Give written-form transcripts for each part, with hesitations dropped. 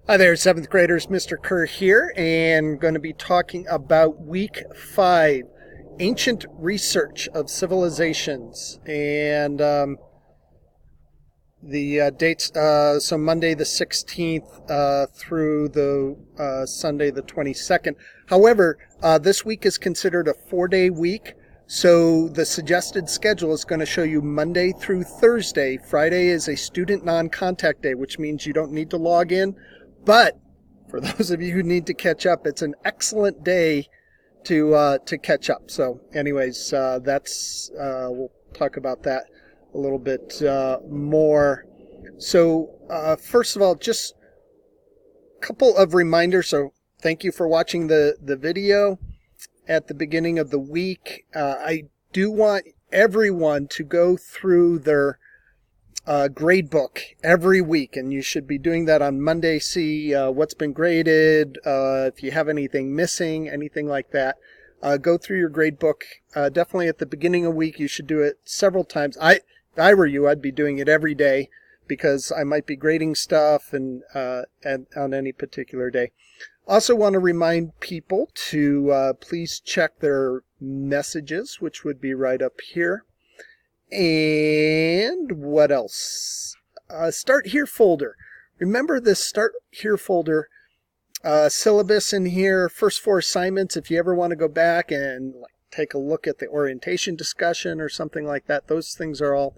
Hi there, 7th graders. Mr. Kerr here, and going to be talking about week 5, Ancient Research of Civilizations. And the dates, so Monday the 16th through the Sunday the 22nd. However, this week is considered a 4-day week. So the suggested schedule is going to show you Monday through Thursday. Friday is a student non-contact day, which means you don't need to log in. But for those of you who need to catch up, it's an excellent day to catch up. So, anyways, that's we'll talk about that a little bit more. So, first of all, just a couple of reminders. So, thank you for watching the video at the beginning of the week. I do want everyone to go through their grade book every week, and you should be doing that on Monday. See what's been graded, if you have anything missing, anything like that. Go through your grade book. Definitely at the beginning of the week, you should do it several times. If I were you, I'd be doing it every day because I might be grading stuff and on any particular day. Also want to remind people to please check their messages, which would be right up here. And what else? Start Here folder. Remember this Start Here folder, syllabus in here, first 4 assignments. If you ever want to go back and take a look at the orientation discussion or something like that, those things are all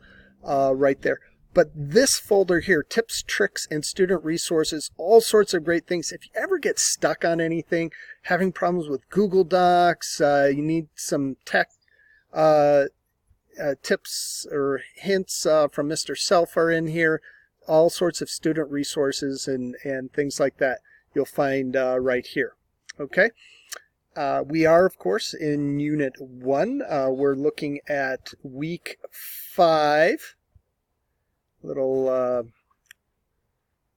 right there. But this folder here, tips, tricks, and student resources, all sorts of great things. If you ever get stuck on anything, having problems with Google Docs, you need some tech tips or hints from Mr. Self are in here. All sorts of student resources and things like that you'll find right here. Okay. We are, of course, in Unit 1. We're looking at Week 5. Little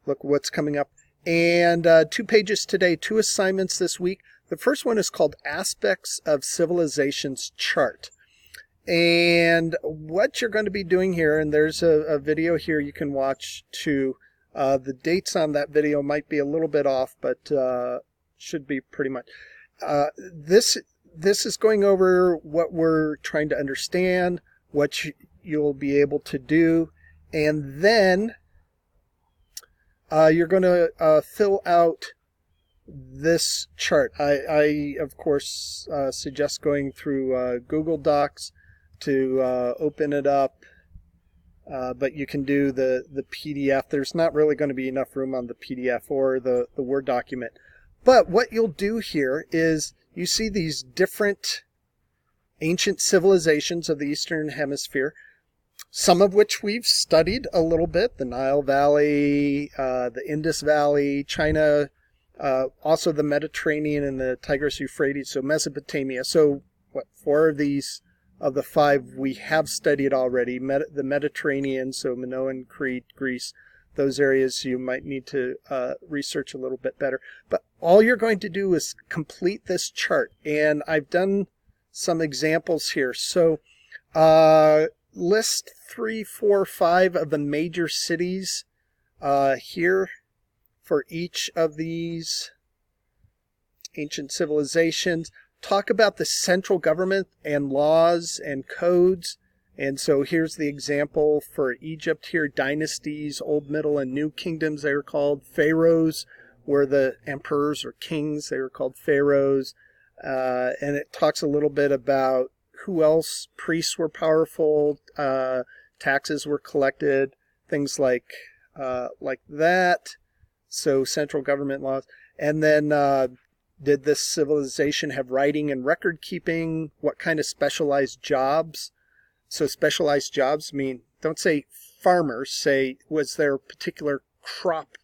look what's coming up. And 2 pages today, 2 assignments this week. The first one is called Aspects of Civilizations Chart. And what you're going to be doing here, and there's a video here you can watch too. The dates on that video might be a little bit off, but should be pretty much. This is going over what we're trying to understand, what you'll be able to do, and then you're going to fill out this chart. I of course, suggest going through Google Docs to open it up, but you can do the PDF. There's not really going to be enough room on the PDF or the Word document. But what you'll do here is you see these different ancient civilizations of the Eastern Hemisphere, some of which we've studied a little bit: the Nile Valley, the Indus Valley, China, also the Mediterranean and the Tigris-Euphrates, so Mesopotamia. So what, 4 of these of the 5 we have studied already. The Mediterranean, so Minoan, Crete, Greece, those areas you might need to research a little bit better. But all you're going to do is complete this chart, and I've done some examples here. So list 3, 4, 5 of the major cities here for each of these ancient civilizations. Talk about the central government and laws and codes. And so here's the example for Egypt here: dynasties, Old, Middle, and New Kingdoms, they were called. Pharaohs were the emperors or kings, they were called pharaohs. And it talks a little bit about who else. Priests were powerful, taxes were collected, things like that. So central government laws. And then did this civilization have writing and record keeping? What kind of specialized jobs? So specialized jobs mean, don't say farmers, say was there a particular crop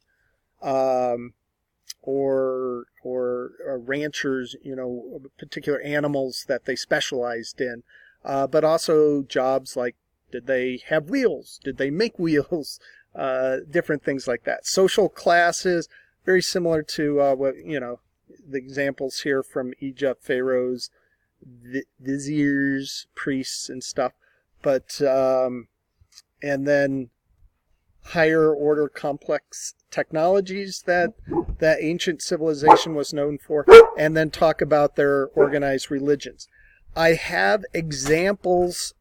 or ranchers, particular animals that they specialized in. But also jobs like, did they have wheels? Did they make wheels? Different things like that. Social classes, very similar to what, the examples here from Egypt: pharaohs, viziers, priests, and stuff. But and then higher order complex technologies that ancient civilization was known for, and then talk about their organized religions. I have examples,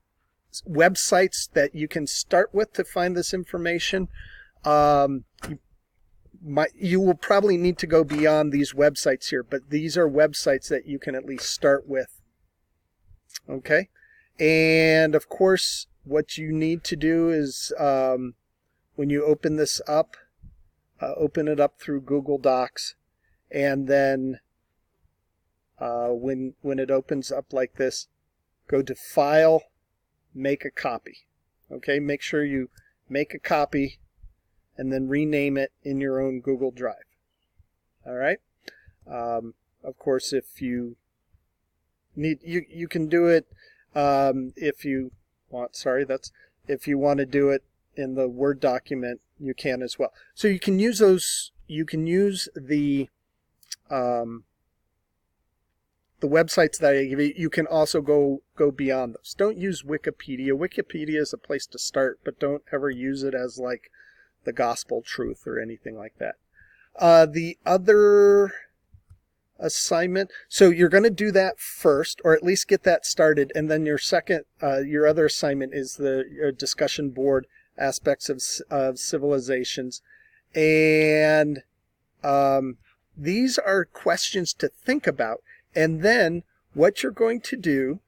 websites that you can start with to find this information. You will probably need to go beyond these websites here, but these are websites that you can at least start with. Okay? And of course, what you need to do is when you open this up, open it up through Google Docs, and then when it opens up like this, go to File, Make a Copy. Okay? Make sure you make a copy and then rename it in your own Google Drive. All right? Of course, if you need, you can do it if you want. Sorry, if you want to do it in the Word document, you can as well. So you can use those. You can use the websites that I give you. You can also go beyond those. Don't use Wikipedia. Wikipedia is a place to start, but don't ever use it as like the gospel truth or anything like that. The other assignment, so you're going to do that first, or at least get that started, and then your other assignment is the discussion board aspects of civilizations. And these are questions to think about. And then what you're going to do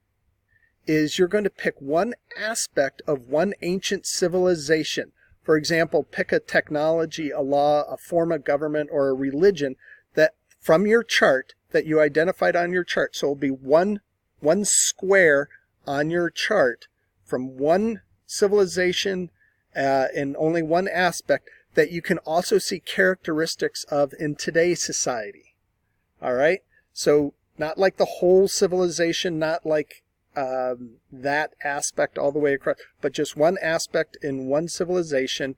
is you're going to pick one aspect of one ancient civilization. For example, pick a technology, a law, a form of government, or a religion that from your chart that you identified on your chart. So it'll be one square on your chart from one civilization in only one aspect that you can also see characteristics of in today's society. All right? So not like the whole civilization, not like that aspect all the way across, but just one aspect in one civilization,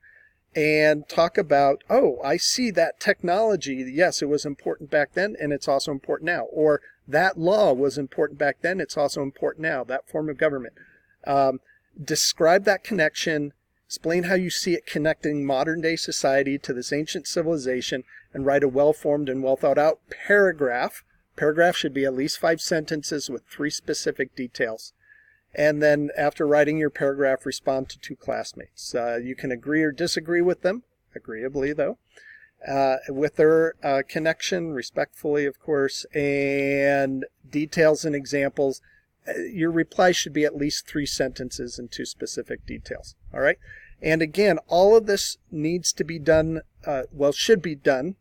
and talk about, oh, I see that technology. Yes, it was important back then, and it's also important now. Or that law was important back then, it's also important now, that form of government. Describe that connection, explain how you see it connecting modern day society to this ancient civilization, and write a well-formed and well-thought-out paragraph. Paragraph should be at least 5 sentences with 3 specific details. And then after writing your paragraph, respond to 2 classmates. You can agree or disagree with them, agreeably though, with their connection, respectfully of course, and details and examples. Your reply should be at least 3 sentences and 2 specific details. All right? And again, all of this needs to be done, should be done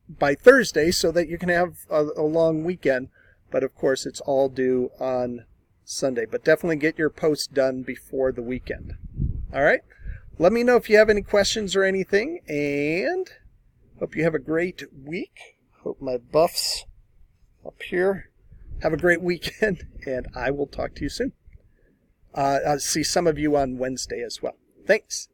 by Thursday so that you can have a long weekend. But of course, it's all due on Sunday. But definitely get your post done before the weekend. All right? Let me know if you have any questions or anything. And hope you have a great week. Hope my buffs up here have a great weekend. And I will talk to you soon. I'll see some of you on Wednesday as well. Thanks.